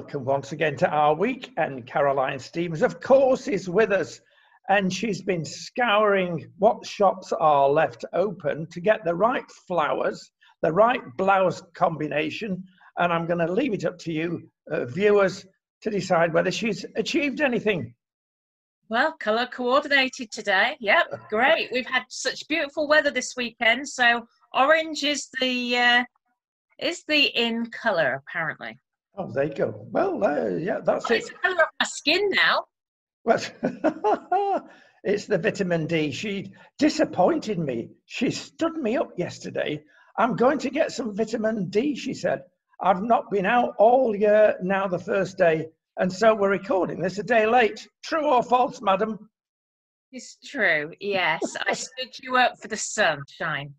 welcome once again to our week. And Caroline Stevens, of course, is with us. And she's been scouring what shops are left open to get the right flowers, the right blouse combination. And I'm going to leave it up to you, viewers, to decide whether she's achieved anything. Well, colour coordinated today. Yep, great. We've had such beautiful weather this weekend. So orange is the in colour, apparently. Oh, there you go. Well, yeah, that's it. It's the colour of my skin now. Well, it's the vitamin D. She disappointed me. She stood me up yesterday. I'm going to get some vitamin D, she said. I've not been out all year, now the first day, and so we're recording this a day late. True or false, madam? It's true, yes. I stood you up for the sunshine.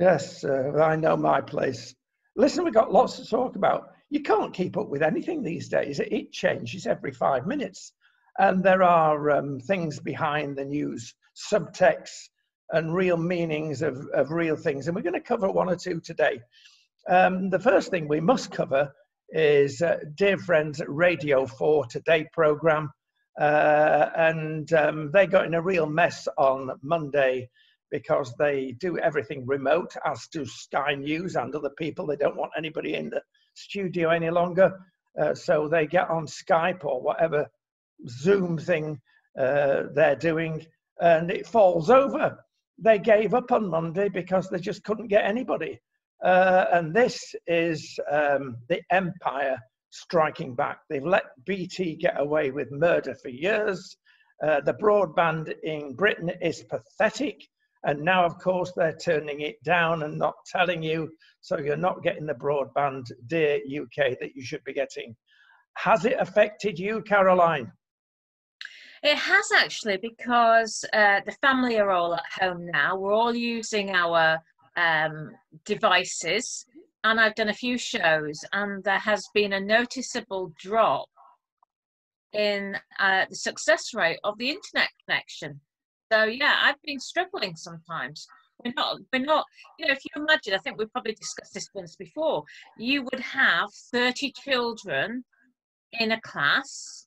Yes, I know my place. Listen, we've got lots to talk about. You can't keep up with anything these days. It changes every 5 minutes. And there are things behind the news, subtexts and real meanings of real things. And we're going to cover one or two today. The first thing we must cover is dear friends at Radio 4 Today programme. They got in a real mess on Monday because they do everything remote, as do Sky News and other people. They don't want anybody in the studio any longer. So they get on Skype or whatever Zoom thing they're doing, and it falls over. They gave up on Monday because they just couldn't get anybody. And this is the empire striking back. They've let BT get away with murder for years. The broadband in Britain is pathetic. And now, of course, they're turning it down and not telling you. So you're not getting the broadband, dear UK, that you should be getting. Has it affected you, Caroline? It has actually, because the family are all at home now. We're all using our devices, and I've done a few shows, and there has been a noticeable drop in the success rate of the internet connection. So yeah, I've been struggling sometimes. We're not, if you imagine, I think we've probably discussed this once before, you would have 30 children in a class,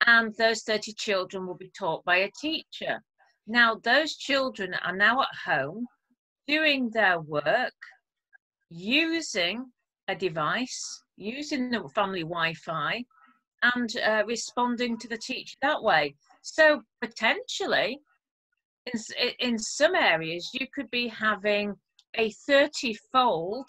and those 30 children will be taught by a teacher. Now, those children are now at home doing their work, using a device, using the family Wi-Fi, and responding to the teacher that way. So potentially, in some areas, you could be having a 30-fold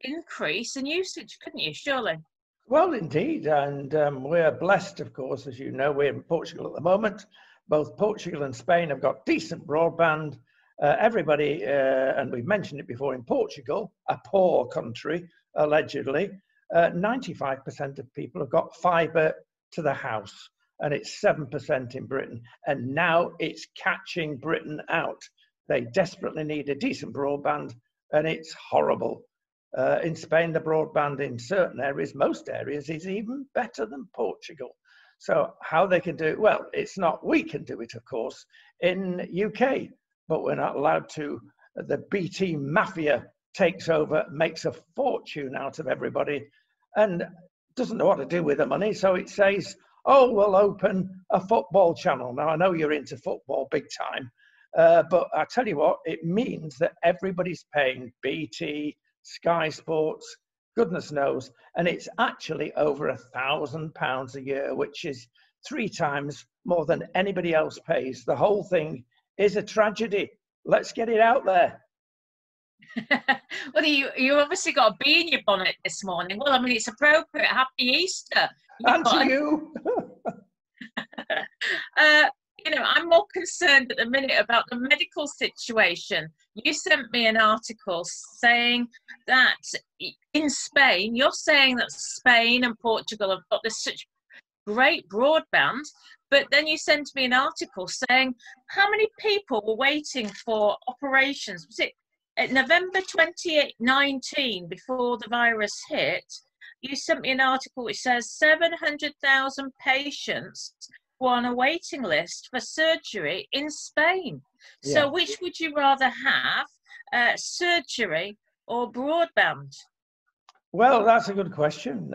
increase in usage, couldn't you, surely? Well, indeed, and we're blessed, of course, as you know, we're in Portugal at the moment. Both Portugal and Spain have got decent broadband. Everybody, and we've mentioned it before, in Portugal, a poor country, allegedly, 95% of people have got fibre to the house, and it's 7% in Britain. And now it's catching Britain out. They desperately need a decent broadband, and it's horrible. In Spain, the broadband in certain areas, most areas, is even better than Portugal. So how they can do it? Well, it's not we can do it, of course, in UK, but we're not allowed to. The BT mafia takes over, makes a fortune out of everybody, and doesn't know what to do with the money. So it says, oh, we'll open a football channel. Now, I know you're into football big time, but I tell you what, it means that everybody's paying BT, Sky Sports, goodness knows, and it's actually over £1,000 a year, which is 3 times more than anybody else pays. The whole thing is a tragedy. Let's get it out there. Well, you obviously got a bee in your bonnet this morning. Well, I mean, it's appropriate. Happy Easter. And to you. I'm more concerned at the minute about the medical situation. You sent me an article saying that in Spain, you're saying that Spain and Portugal have got this such great broadband, but then you sent me an article saying how many people were waiting for operations. Was it November 2019, before the virus hit? You sent me an article which says 700,000 patients were on a waiting list for surgery in Spain. Yeah. So which would you rather have, surgery or broadband? Well, that's a good question.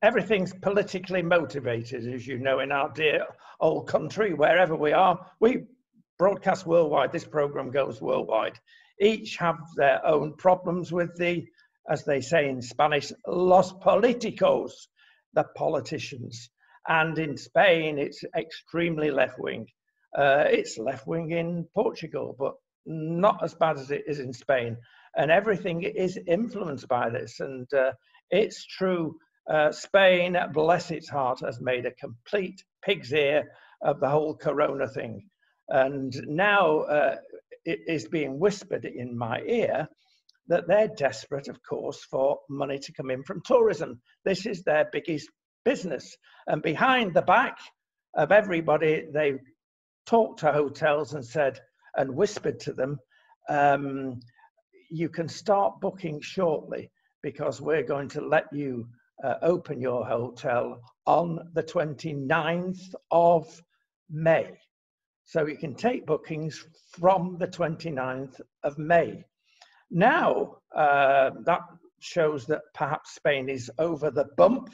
Everything's politically motivated, as you know, in our dear old country, wherever we are. We broadcast worldwide. This program goes worldwide. Each have their own problems with the, as they say in Spanish, los políticos, the politicians. And in Spain, it's extremely left-wing. It's left-wing in Portugal, but not as bad as it is in Spain. And everything is influenced by this. And it's true, Spain, bless its heart, has made a complete pig's ear of the whole corona thing. And now it is being whispered in my ear that they're desperate, of course, for money to come in from tourism. This is their biggest business. And behind the back of everybody, they talked to hotels and said, and whispered to them, you can start booking shortly because we're going to let you open your hotel on the 29th of May. So you can take bookings from the 29th of May. Now, that shows that perhaps Spain is over the bump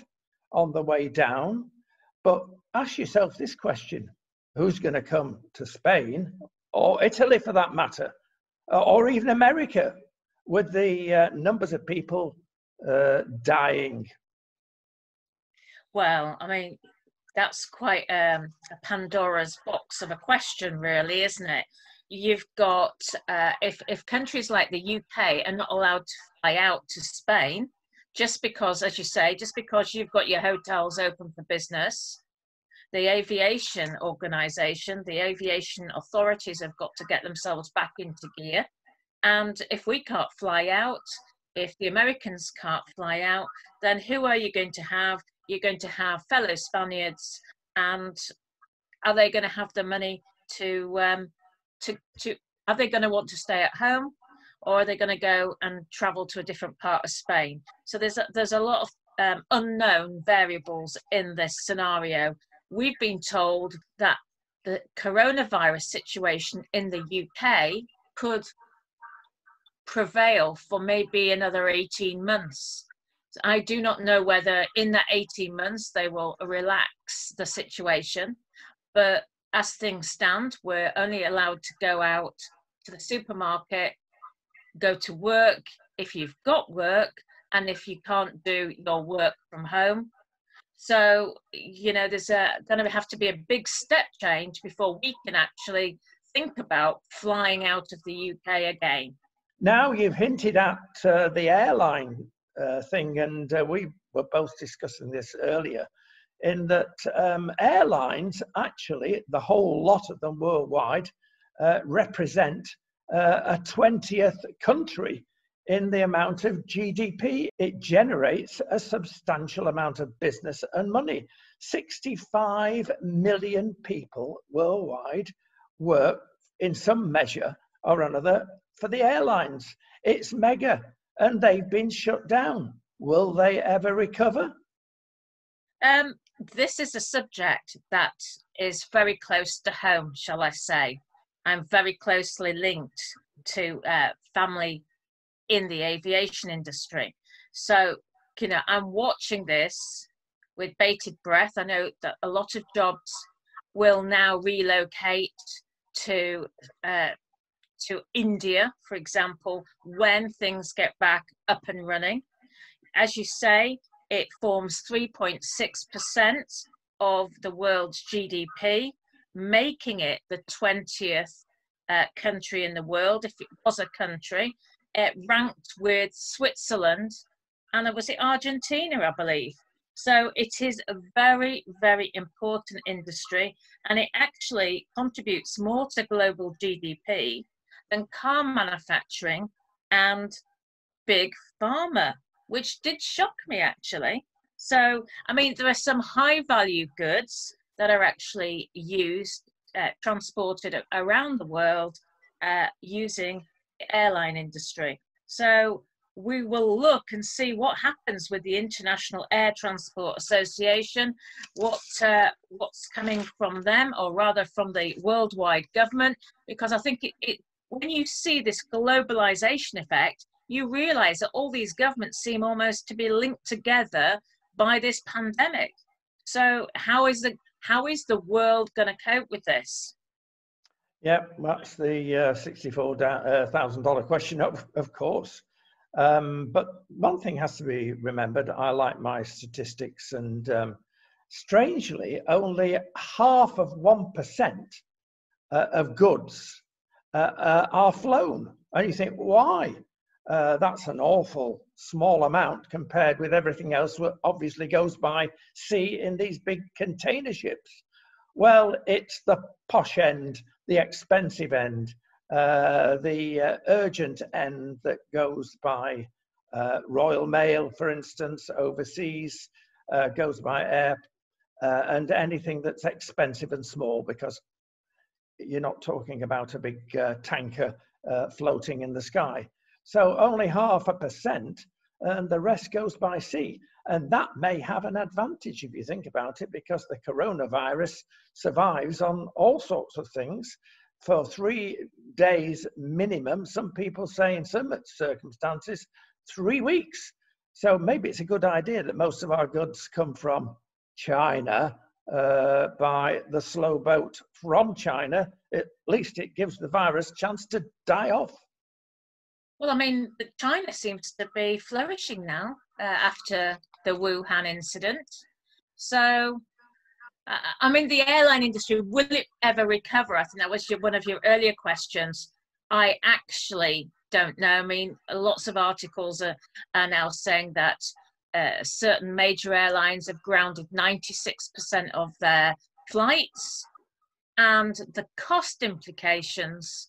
on the way down. But ask yourself this question: who's going to come to Spain, or Italy for that matter, or even America, with the numbers of people dying? Well, I mean, that's quite a Pandora's box of a question, really, isn't it? You've got, if countries like the UK are not allowed to fly out to Spain, just because, as you say, just because you've got your hotels open for business, the aviation organisation, the aviation authorities have got to get themselves back into gear. And if we can't fly out, if the Americans can't fly out, then who are you going to have? You're going to have fellow Spaniards, and are they going to have the money to are they going to want to stay at home, or are they going to go and travel to a different part of Spain? So there's a lot of unknown variables in this scenario. We've been told that the coronavirus situation in the UK could prevail for maybe another 18 months. I do not know whether in that 18 months they will relax the situation, but as things stand, we're only allowed to go out to the supermarket, go to work if you've got work, and if you can't do your work from home. So, you know, there's going to have to be a big step change before we can actually think about flying out of the UK again. Now you've hinted at the airline thing, and we were both discussing this earlier, in that airlines, actually, the whole lot of them worldwide, represent a 20th country in the amount of GDP. It generates a substantial amount of business and money. 65 million people worldwide work in some measure or another for the airlines. It's mega, and they've been shut down. Will they ever recover? This is a subject that is very close to home, shall I say. I'm very closely linked to family in the aviation industry. So, you know, I'm watching this with bated breath. I know that a lot of jobs will now relocate to India, for example, when things get back up and running. As you say, it forms 3.6% of the world's GDP, making it the 20th country in the world, if it was a country. It ranked with Switzerland, and was it Argentina, I believe. So it is a very, very important industry, and it actually contributes more to global GDP than car manufacturing and big pharma, which did shock me, actually. So, I mean, there are some high value goods that are actually used, transported around the world using the airline industry. So we will look and see what happens with the International Air Transport Association, what's coming from them, or rather from the worldwide government, because I think when you see this globalization effect, you realize that all these governments seem almost to be linked together by this pandemic. So how is the world going to cope with this? Yeah, that's the $64,000 question, of course. But one thing has to be remembered. I like my statistics, and strangely, only half of 1% of goods are flown. And you think, why? That's an awful small amount compared with everything else that obviously goes by sea in these big container ships. Well, it's the posh end, the expensive end, the urgent end that goes by Royal Mail, for instance, overseas, goes by air, and anything that's expensive and small, because you're not talking about a big tanker floating in the sky. So only 0.5%, and the rest goes by sea. And that may have an advantage if you think about it, because the coronavirus survives on all sorts of things for 3 days minimum. Some people say in some circumstances 3 weeks. So maybe it's a good idea that most of our goods come from China by the slow boat from China. At least it gives the virus a chance to die off. Well, I mean, China seems to be flourishing now after the Wuhan incident. So, I mean, the airline industry, will it ever recover? I think that was one of your earlier questions. I actually don't know. I mean, lots of articles are now saying that certain major airlines have grounded 96% of their flights, and the cost implications,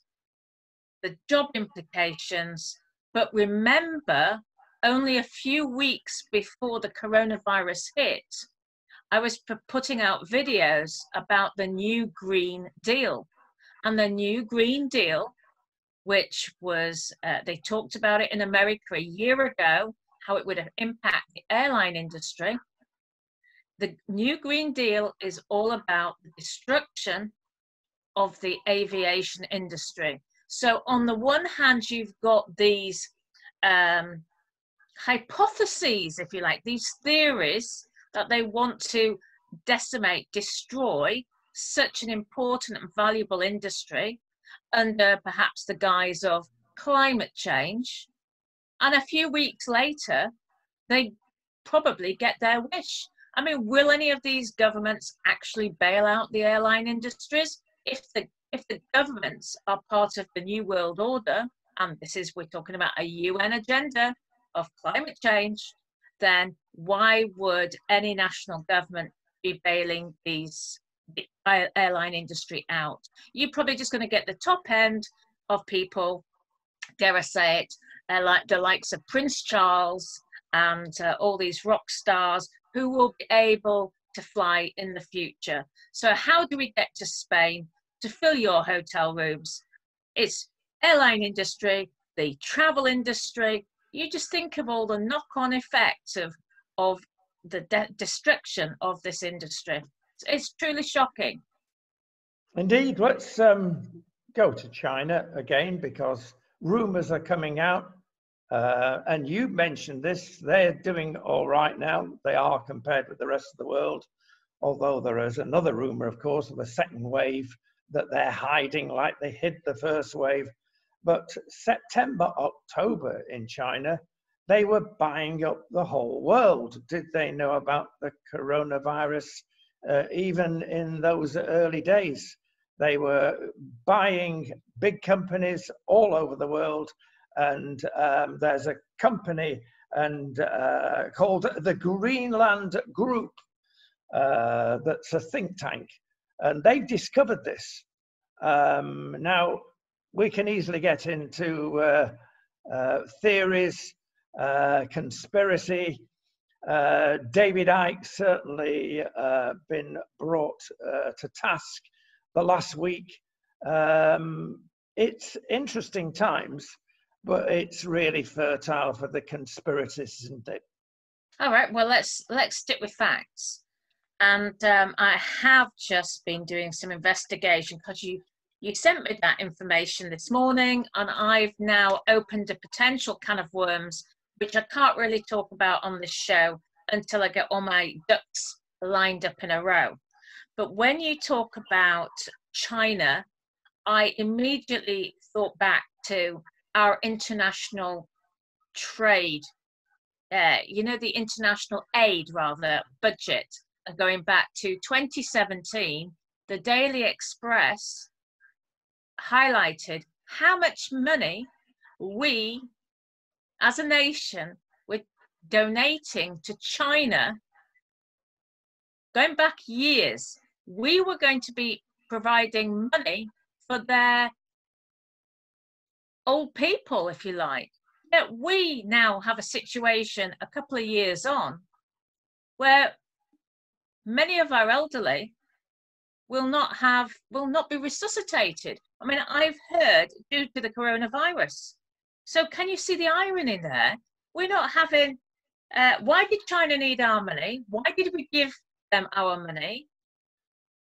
the job implications. But remember, only a few weeks before the coronavirus hit, I was putting out videos about the new Green Deal. And the new Green Deal, which was, they talked about it in America a year ago, how it would impact the airline industry. The new Green Deal is all about the destruction of the aviation industry. So on the one hand, you've got these hypotheses, if you like, these theories that they want to decimate, destroy such an important and valuable industry under perhaps the guise of climate change. And a few weeks later, they probably get their wish. I mean, will any of these governments actually bail out the airline industries? If the governments are part of the New World Order, and we're talking about a UN agenda of climate change, then why would any national government be bailing the airline industry out? You're probably just going to get the top end of people, dare I say it, like the likes of Prince Charles and all these rock stars who will be able to fly in the future. So how do we get to Spain to fill your hotel rooms? It's airline industry, the travel industry. You just think of all the knock-on effects of the destruction of this industry. It's truly shocking. Indeed. Let's go to China again, because rumors are coming out. And you mentioned this, they're doing all right now. They are compared with the rest of the world. Although there is another rumor, of course, of a second wave that they're hiding like they hid the first wave. But September, October in China, they were buying up the whole world. Did they know about the coronavirus even in those early days? They were buying big companies all over the world. And there's a company called the Greenland Group that's a think tank, and they've discovered this. Now, we can easily get into theories, conspiracy. David Icke certainly been brought to task the last week. It's interesting times, but it's really fertile for the conspiracists, isn't it? All right, well, let's stick with facts. And I have just been doing some investigation, because You sent me that information this morning, and I've now opened a potential can of worms, which I can't really talk about on this show until I get all my ducks lined up in a row. But when you talk about China, I immediately thought back to our international trade, the international aid, rather, budget, going back to 2017. The Daily Express highlighted how much money we as a nation were donating to China. Going back years, we were going to be providing money for their old people, if you like. Yet we now have a situation a couple of years on where many of our elderly will not be resuscitated. I mean, I've heard due to the coronavirus. So can you see the irony there? We're not having, why did China need our money? Why did we give them our money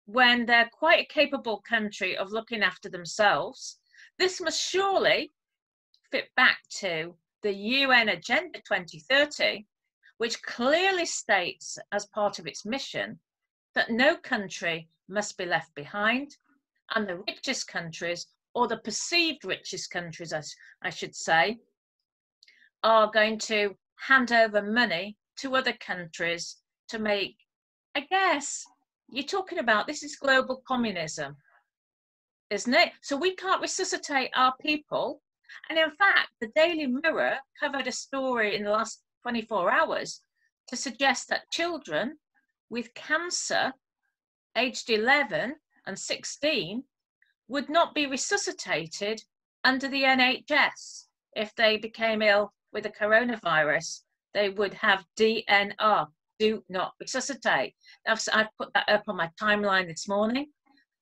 when they're quite a capable country of looking after themselves? This must surely fit back to the UN Agenda 2030, which clearly states as part of its mission that no country must be left behind, and the richest countries, or the perceived richest countries, I should say, are going to hand over money to other countries to make, I guess, you're talking about, this is global communism, isn't it? So we can't resuscitate our people. And in fact, the Daily Mirror covered a story in the last 24 hours to suggest that children with cancer aged 11 and 16 would not be resuscitated under the NHS. If they became ill with the coronavirus, they would have DNR, do not resuscitate. I've put that up on my timeline this morning.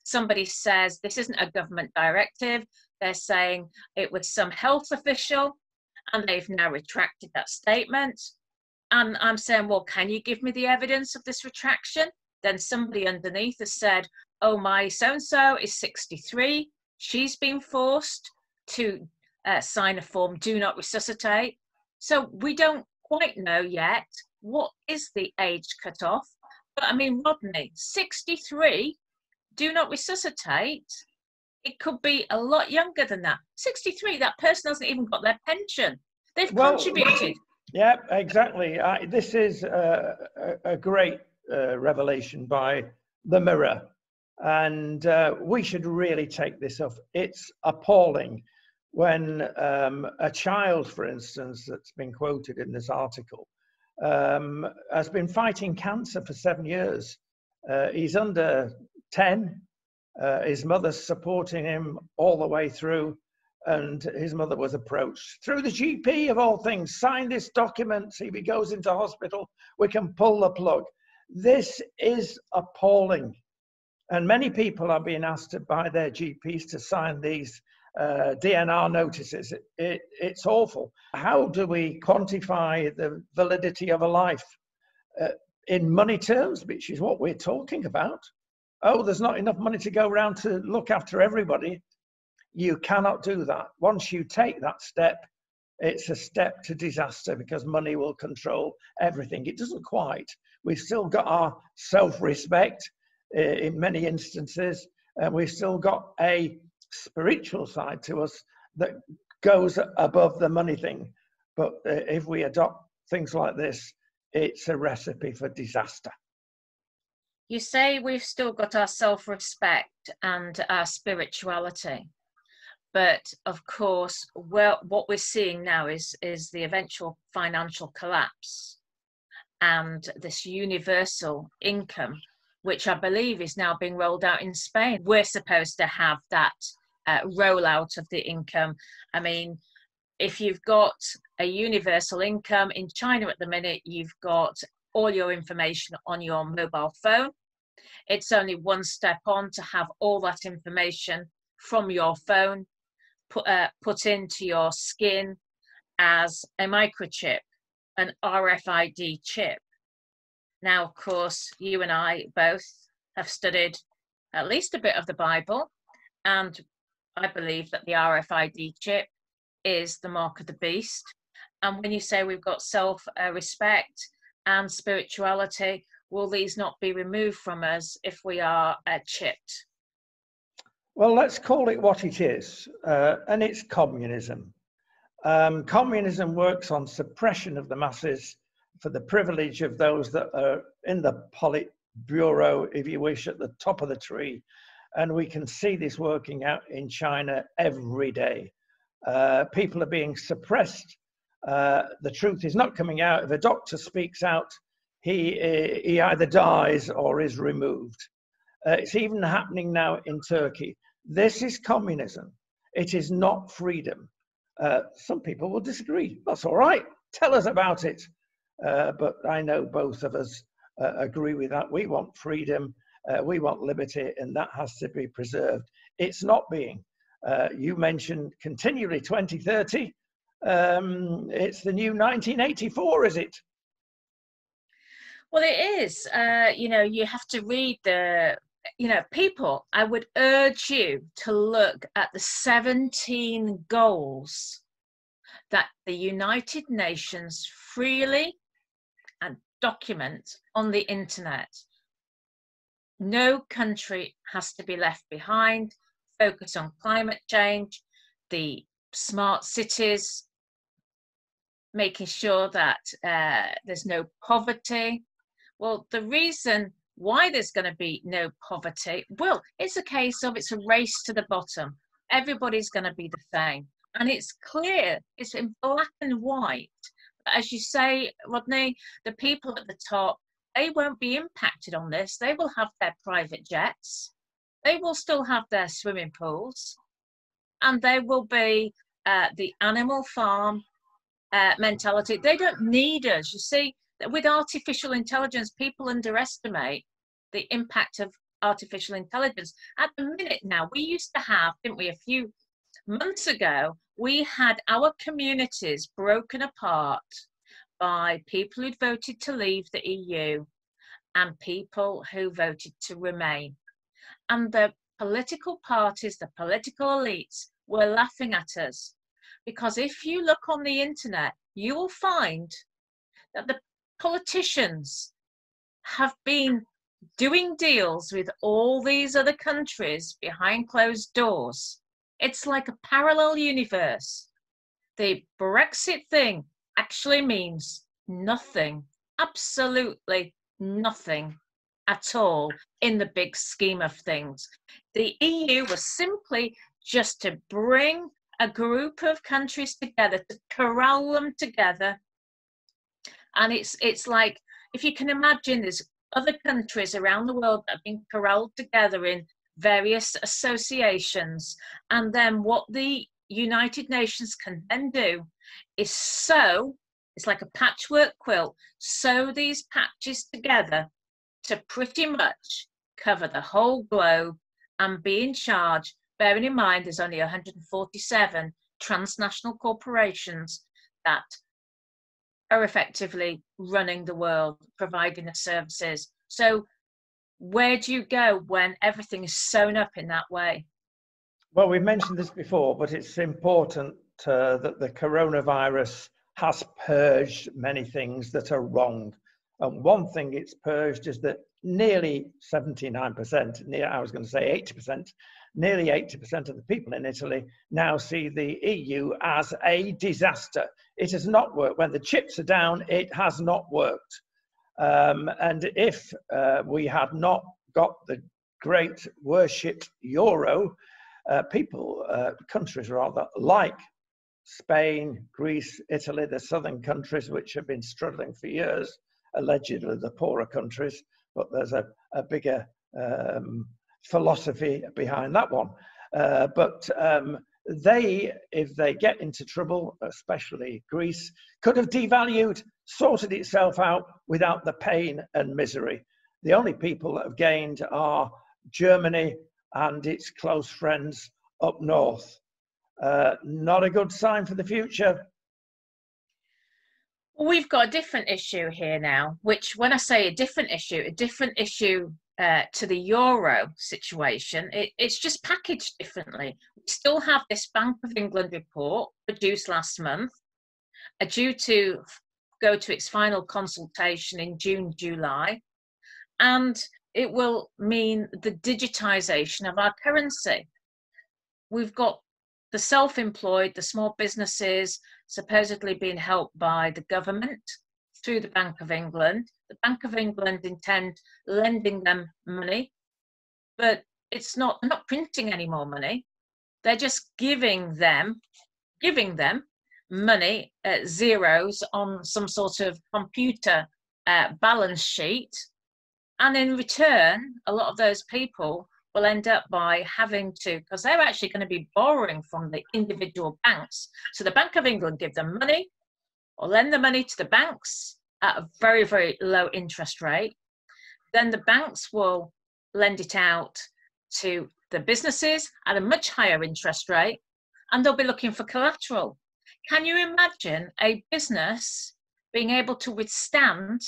Somebody says this isn't a government directive. They're saying it was some health official, and they've now retracted that statement. And I'm saying, well, can you give me the evidence of this retraction? Then somebody underneath has said, oh, my so-and-so is 63. She's been forced to sign a form, do not resuscitate. So we don't quite know yet what is the age cutoff. But I mean, Rodney, 63, do not resuscitate. It could be a lot younger than that. 63, that person hasn't even got their pension. They've contributed. Yeah, exactly. This is a great revelation by the Mirror, and we should really take this up. It's appalling when a child, for instance, that's been quoted in this article, has been fighting cancer for 7 years. He's under 10. His mother's supporting him all the way through, and his mother was approached through the GP of all things. Sign this document. If he goes into hospital, we can pull the plug. This is appalling, and many people are being asked by their GPs to sign these DNR notices. It's awful. How do we quantify the validity of a life in money terms, which is what we're talking about? Oh, there's not enough money to go around to look after everybody. You cannot do that. Once you take that step, it's a step to disaster, because money will control everything. It doesn't quite. We've still got our self-respect in many instances, and we've still got a spiritual side to us that goes above the money thing. But if we adopt things like this, it's a recipe for disaster. You say we've still got our self-respect and our spirituality, but of course, what we're seeing now is the eventual financial collapse and this universal income, which I believe is now being rolled out in Spain. We're supposed to have that rollout of the income. I mean, if you've got a universal income in China at the minute, you've got all your information on your mobile phone. It's only one step on to have all that information from your phone put into your skin as a microchip, an RFID chip. Now, of course, you and I both have studied at least a bit of the Bible, And I believe that the RFID chip is the mark of the beast. And when you say we've got self-respect and spirituality, will these not be removed from us if we are chipped? Well, let's call it what it is, and it's communism. Communism works on suppression of the masses for the privilege of those that are in the Politburo, if you wish, at the top of the tree. And we can see this working out in China every day. People are being suppressed. The truth is not coming out. If a doctor speaks out, he either dies or is removed. It's even happening now in Turkey. This is communism. It is not freedom. Some people will disagree. That's all right. Tell us about it. But I know both of us agree with that. We want freedom. We want liberty, and that has to be preserved. It's not being. You mentioned continually 2030. It's the new 1984, is it? Well, it is. You know, you have to read the, you know, people, I would urge you to look at the 17 goals that the United Nations freely and document on the internet. No country has to be left behind. Focus on climate change, the smart cities, making sure that there's no poverty. Well, the reason why there's going to be no poverty, well, it's a case of it's a race to the bottom. Everybody's going to be the same. And it's clear, it's in black and white. As you say, Rodney, the people at the top, they won't be impacted on this. They will have their private jets. They will still have their swimming pools. And there will be the animal farm mentality. They don't need us. You see, with artificial intelligence, people underestimate the impact of artificial intelligence. At the minute now, we used to have, didn't we, a few months ago, we had our communities broken apart by people who'd voted to leave the EU and people who voted to remain. And the political parties, the political elites were laughing at us. Because if you look on the internet, you will find that the politicians have been doing deals with all these other countries behind closed doors. It's like a parallel universe. The Brexit thing actually means nothing, absolutely nothing at all in the big scheme of things. The EU was simply just to bring a group of countries together, to corral them together. And it's like, if you can imagine, there's other countries around the world that have been corralled together in various associations. And then what the United Nations can then do is sew, it's like a patchwork quilt, sew these patches together to pretty much cover the whole globe and be in charge. Bearing in mind, there's only 147 transnational corporations that are effectively running the world, providing the services. So where do you go when everything is sewn up in that way? Well, we've mentioned this before, but it's important that the coronavirus has purged many things that are wrong. And one thing it's purged is that nearly 79%, I was going to say 80%, nearly 80% of the people in Italy now see the EU as a disaster. It has not worked. When the chips are down, it has not worked. And if we had not got the great worshipped euro, countries rather, like Spain, Greece, Italy, the southern countries which have been struggling for years, allegedly the poorer countries, but there's a bigger philosophy behind that one. But they, if they get into trouble, especially Greece, could have devalued, sorted itself out without the pain and misery. The only people that have gained are Germany and its close friends up north. Not a good sign for the future. We've got a different issue here now, which when I say a different issue to the euro situation, it's just packaged differently. We still have this Bank of England report produced last month, due to go to its final consultation in June, July, and it will mean the digitization of our currency. We've got the self-employed, the small businesses supposedly being helped by the government through the Bank of England. The Bank of England intend lending them money, but they're not printing any more money. They're just giving them money at zeros on some sort of computer balance sheet. And in return, a lot of those people will end up by having to, because they're actually going to be borrowing from the individual banks. So the Bank of England give them money or lend the money to the banks at a very, very low interest rate. Then the banks will lend it out to the businesses at a much higher interest rate, and they'll be looking for collateral. Can you imagine a business being able to withstand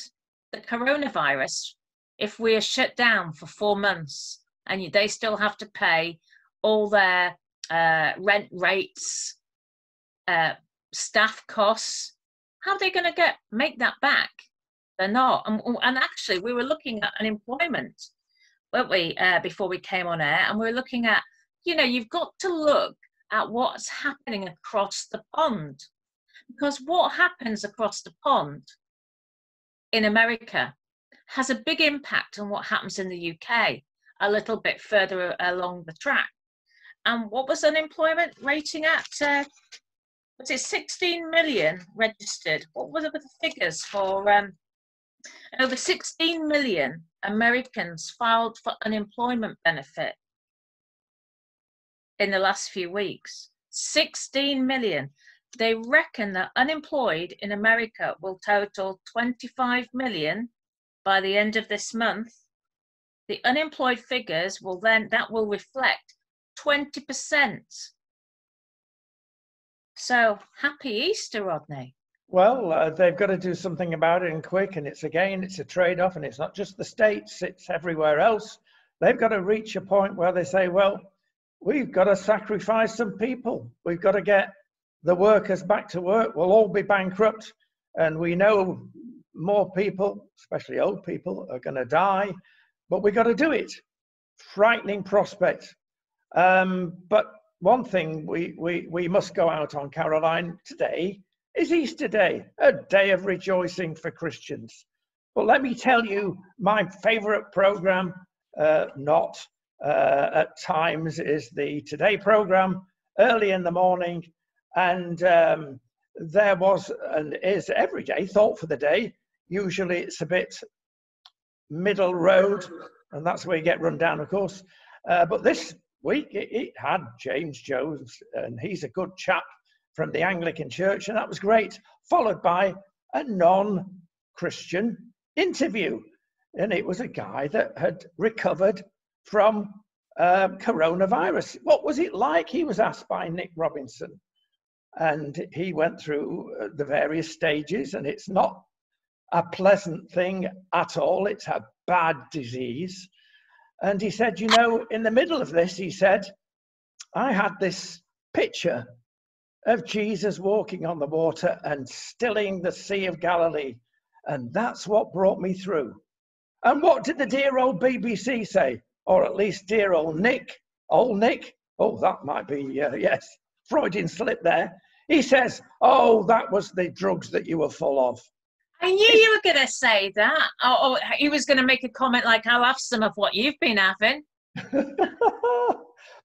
the coronavirus if we are shut down for 4 months and they still have to pay all their rent rates, staff costs? How are they going to make that back? They're not. And actually, we were looking at unemployment, weren't we, before we came on air? And we were looking at, you've got to look at what's happening across the pond. Because what happens across the pond in America has a big impact on what happens in the UK a little bit further along the track. And what was unemployment rating at? Was it 16 million registered? What were the figures for? Over 16 million Americans filed for unemployment benefit in the last few weeks. 16 million. They reckon that unemployed in America will total 25 million by the end of this month. The unemployed figures that will reflect 20%. So happy Easter, Rodney. Well, they've got to do something about it, and quick, and it's a trade-off, and it's not just the States, it's everywhere else. They've got to reach a point where they say, well, we've got to sacrifice some people. We've got to get the workers back to work. We'll all be bankrupt, and we know more people, especially old people, are going to die, but we've got to do it. Frightening prospect. But one thing we must go out on, Caroline, today is Easter Day, a day of rejoicing for Christians. But let me tell you, my favorite program, at times, is the Today program, early in the morning. And there was, and is every day, Thought for the Day. Usually it's a bit middle road, and that's where you get run down, of course. But this week it had James Jones, and he's a good chap from the Anglican Church, and that was great, followed by a non-Christian interview. And it was a guy that had recovered from coronavirus. What was it like? He was asked by Nick Robinson, and he went through the various stages, and it's not a pleasant thing at all. It's a bad disease. And he said, in the middle of this, he said, I had this picture of Jesus walking on the water and stilling the Sea of Galilee. And that's what brought me through. And what did the dear old BBC say? Or at least dear old Nick. Old Nick? Oh, that might be, yes, Freudian slip there. He says, oh, that was the drugs that you were full of. I knew you were going to say that. Oh, he was going to make a comment like, I'll have some of what you've been having.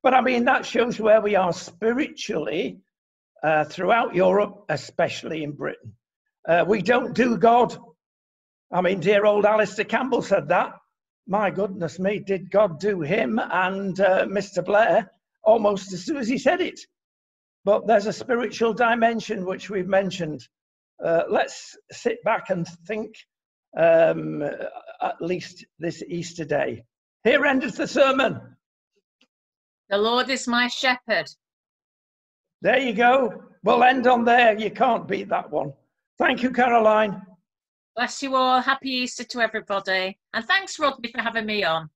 But I mean, that shows where we are spiritually throughout Europe, especially in Britain. We don't do God. I mean, dear old Alistair Campbell said that. My goodness me, did God do him and Mr. Blair almost as soon as he said it? But there's a spiritual dimension which we've mentioned. Let's sit back and think, at least this Easter day. Here endeth the sermon. The Lord is my shepherd. There you go. We'll end on there. You can't beat that one. Thank you, Caroline. Bless you all. Happy Easter to everybody. And thanks, Rodney, for having me on.